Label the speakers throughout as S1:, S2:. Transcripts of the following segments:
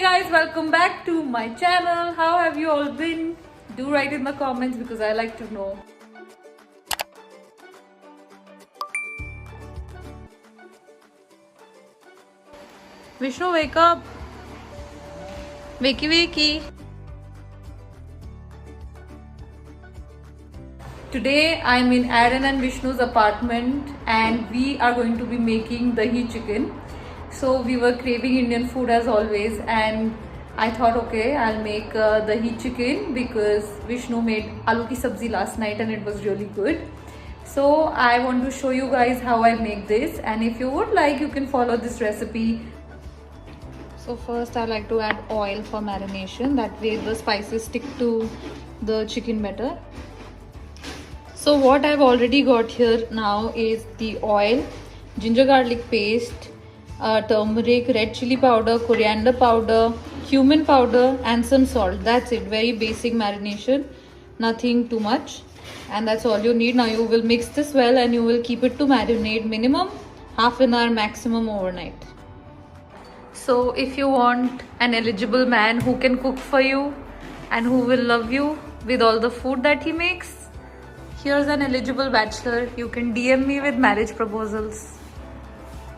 S1: guys, welcome back to my channel. How have you all been? Do write in the comments because I like to know. Vishnu, wake up. Wakey wakey. Today I'm in Aaron and Vishnu's apartment and we are going to be making dahi chicken. So we were craving Indian food as always and I thought okay, I'll make dahi chicken because Vishnu made aloo ki sabzi last night and it was really good. So I want to show you guys how I make this, and if you would like you can follow this recipe. So first I like to add oil for marination, that way the spices stick to the chicken better. So what I've already got here now is the oil, ginger garlic paste, turmeric, red chili powder, coriander powder, cumin powder and some salt. That's it. Very basic marination, nothing too much, and that's all you need. Now you will mix this well and you will keep it to marinate minimum half an hour, maximum overnight. So if you want an eligible man who can cook for you and who will love you with all the food that he makes, here's an eligible bachelor. You can DM me with marriage proposals.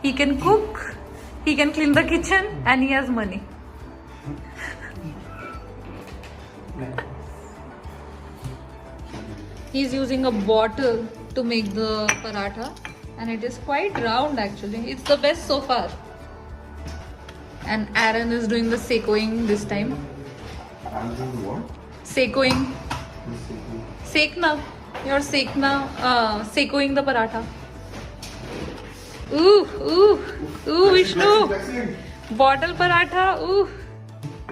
S1: He can cook, he can clean the kitchen, and he has money. He's using a bottle to make the paratha and it is quite round actually. It's the best so far. And Aaron is doing the sekoing this time.
S2: I'm doing what?
S1: Sekoing. Sekna. You're sekna, sekoing the paratha. Ooh, Vishnu. Bottle paratha, ooh.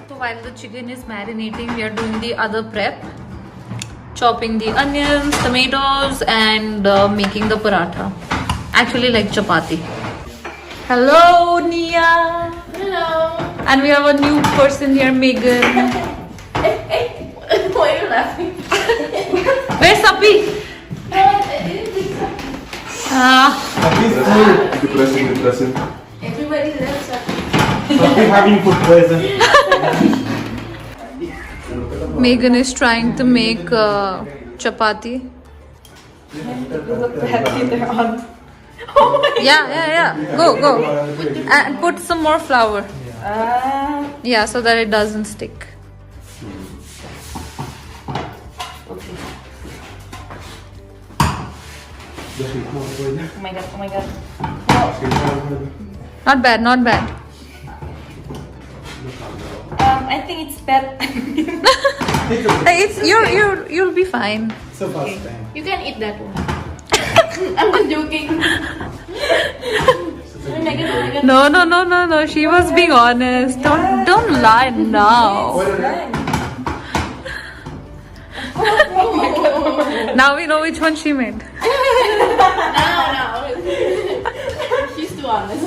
S1: So while the chicken is marinating, we are doing the other prep. Chopping the onions, tomatoes and making the paratha. Actually like chapati. Hello, Nia.
S3: Hello.
S1: And we have a new person here, Megan.
S3: Hey, why are you laughing?
S1: Where's Sapi?
S2: Depressing.
S3: Everybody loves us.
S2: Having food poison.
S1: Megan is trying to make chapati. Yeah. Go. And put some more flour. Yeah, so that it doesn't stick.
S3: Oh my god.
S1: Not bad.
S3: I think it's bad.
S1: You'll be fine.
S2: So fast time.
S3: You can eat that one. I'm not joking. Oh my god.
S1: No. She was being honest. Don't lie now. Now we know which one she made.
S3: No. She's too honest.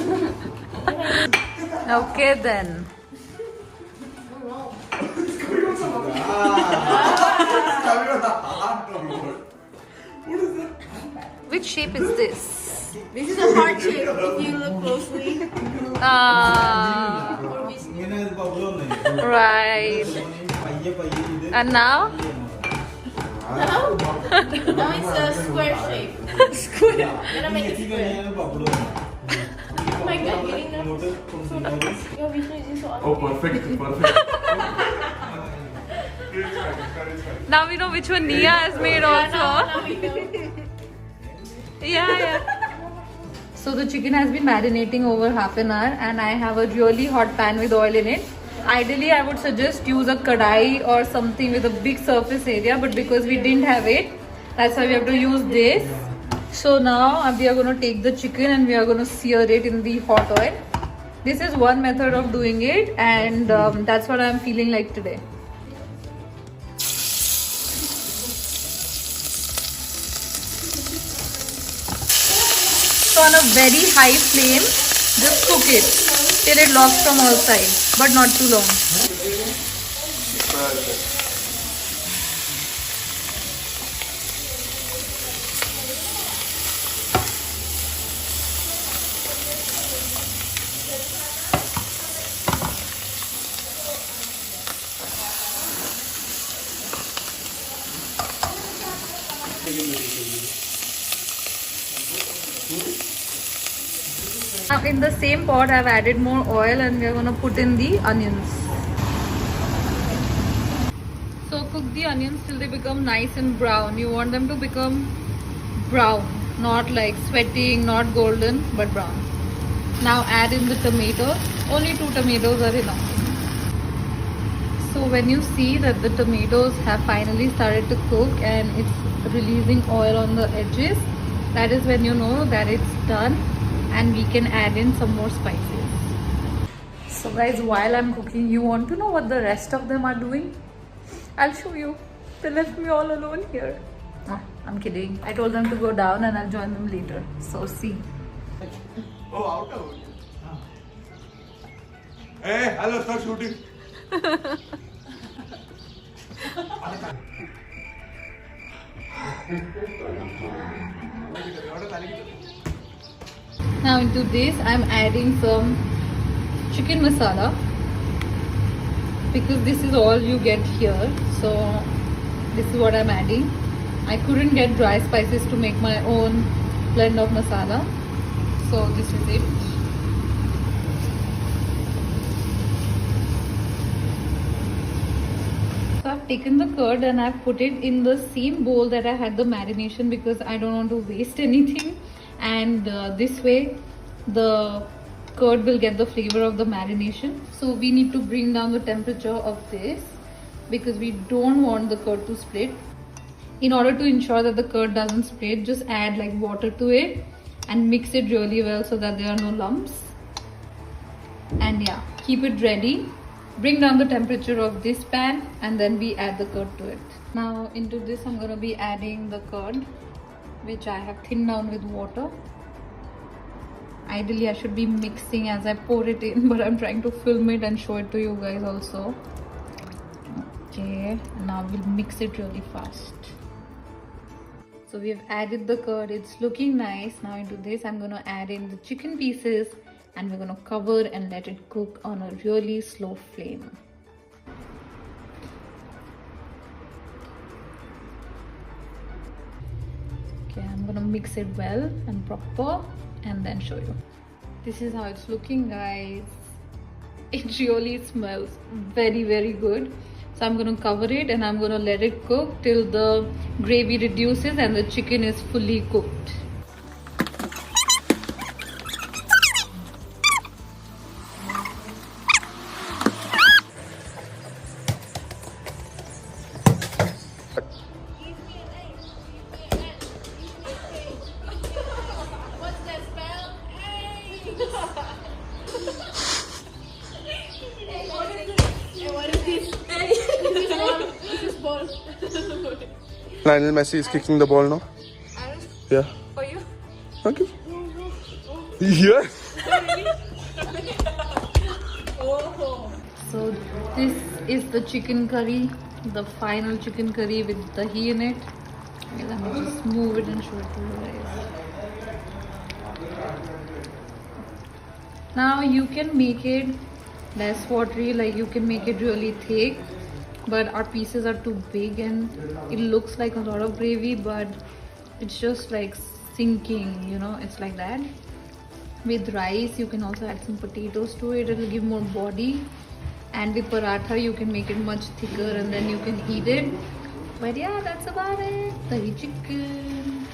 S1: Okay then. Which shape is this?
S3: This is a heart shape if you look closely.
S1: Right. And now?
S3: Now it's a square shape.
S1: Square.
S3: Gonna make it square. Oh my god, getting that so nice. Your Vishnu is so honest.
S2: Oh, perfect.
S1: Now we know which one Nia has made also.
S3: Now we know.
S1: Yeah. So the chicken has been marinating over half an hour and I have a really hot pan with oil in it. Ideally I would suggest use a kadai or something with a big surface area, but because we didn't have it, that's why we have to use this. So now we are going to take the chicken and we are going to sear it in the hot oil. This is one method of doing it and that's what I'm feeling like today. So on a very high flame, just cook it till it locks from all sides, but not too long. Now in the same pot I've added more oil and we're gonna put in the onions. So cook the onions till they become nice and brown. You want them to become brown, not like sweating, not golden, but brown. Now add in the tomatoes. Only 2 tomatoes are enough. So when you see that the tomatoes have finally started to cook and it's releasing oil on the edges, that is when you know that it's done and we can add in some more spices. So guys, while I'm cooking, you want to know what the rest of them are doing? I'll show you. They left me all alone here. Ah, I'm kidding. I told them to go down and I'll join them later. So see.
S2: Oh, out. Hey, hello, start shooting.
S1: Now into this I'm adding some chicken masala because this is all you get here. So this is what I'm adding. I couldn't get dry spices to make my own blend of masala. So this is it. So I've taken the curd and I've put it in the same bowl that I had the marination because I don't want to waste anything. And this way the curd will get the flavor of the marination. So we need to bring down the temperature of this because we don't want the curd to split. In order to ensure that the curd doesn't split, just add like water to it and mix it really well so that there are no lumps. And yeah, keep it ready. Bring down the temperature of this pan and then we add the curd to it. Now into this I'm going to be adding the curd, which I have thinned down with water. Ideally I should be mixing as I pour it in, but I'm trying to film it and show it to you guys also. Okay, now we'll mix it really fast. So we've added the curd, it's looking nice. Now into this I'm going to add in the chicken pieces and we're going to cover and let it cook on a really slow flame. Okay, I'm going to mix it well and proper and then show you. This is how it's looking, guys. It really smells very, very good. So I'm going to cover it and I'm going to let it cook till the gravy reduces and the chicken is fully cooked.
S2: Lionel Messi is kicking the ball now. Yeah.
S1: For you?
S2: Okay. Yes.
S1: So this is the chicken curry, the final chicken curry with dahi in it. Okay, let me just move it and show it to you guys. Now you can make it less watery, like you can make it really thick, but our pieces are too big and it looks like a lot of gravy, but it's just like sinking, you know, it's like that. With rice you can also add some potatoes to it, it will give more body, and with paratha you can make it much thicker and then you can eat it. But yeah, that's about it. Dahi chicken.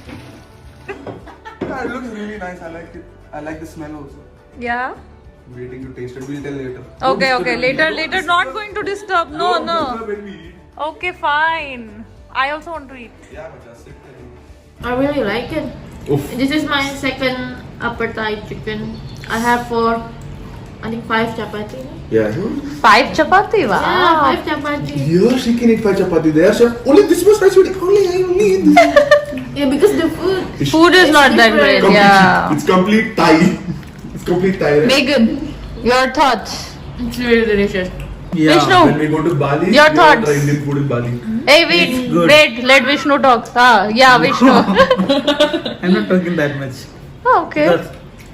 S2: Yeah, it looks really nice. I like it. I like the smell also.
S1: Yeah.
S2: I'm waiting to taste it. We'll tell later.
S1: Okay, later, not going to disturb. No.
S2: When we eat.
S1: Okay, fine. I also want to eat.
S2: Yeah, but just sit there.
S4: I really like it.
S2: Oof.
S4: This is my second appetite chicken. I have I think 5 chapati.
S2: Yeah.
S1: 5 chapati, wow.
S4: Yeah, 5 chapati.
S2: Here she can eat 5 chapati. There, sir. Only this much rice. I only eat this.
S4: Yeah, because the food.
S1: Food is not that great,
S2: Complete,
S1: yeah.
S2: It's complete Thai. It's complete Thai. Right?
S1: Megan, your thoughts?
S4: It's really delicious.
S5: Yeah.
S1: Vishnu,
S2: When we go to Bali,
S1: Your
S2: we
S1: thoughts?
S2: try Indian food in Bali.
S1: hey,
S5: good.
S1: wait, let Vishnu talk. Yeah, Vishnu.
S5: I'm not talking that much.
S1: Oh, okay.
S5: Because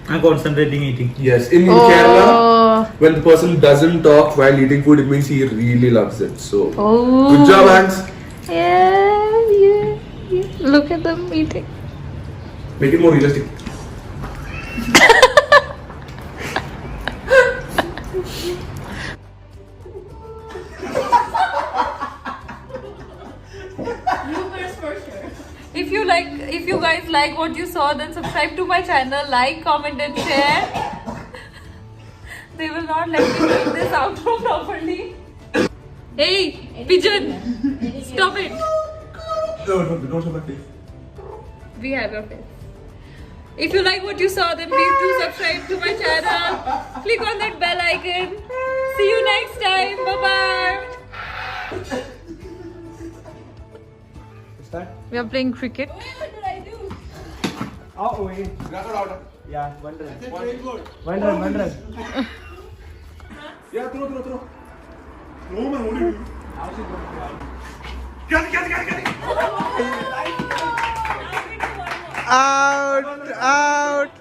S5: I'm concentrating eating.
S2: Yes, in
S1: Oh.
S2: Kerala, when the person doesn't talk while eating food, it means he really loves it. So,
S1: Oh.
S2: good job, Hans.
S1: Yeah. Look at them eating.
S2: Make it more realistic.
S1: If you guys like what you saw, then subscribe to my channel, like, comment and share. They will not let me make this outro properly. Hey, pigeon! Stop it!
S2: No, don't show my face.
S1: We have your face. If you like what you saw, then please do subscribe to my channel. Click on that bell icon. See you next time. Bye bye.
S5: Start.
S1: We are playing cricket.
S5: Oh, wait. Yeah, 1 run. 1 run, 1 run.
S2: Yeah, throw. No, man, what do you do? Get it.
S5: Out, out.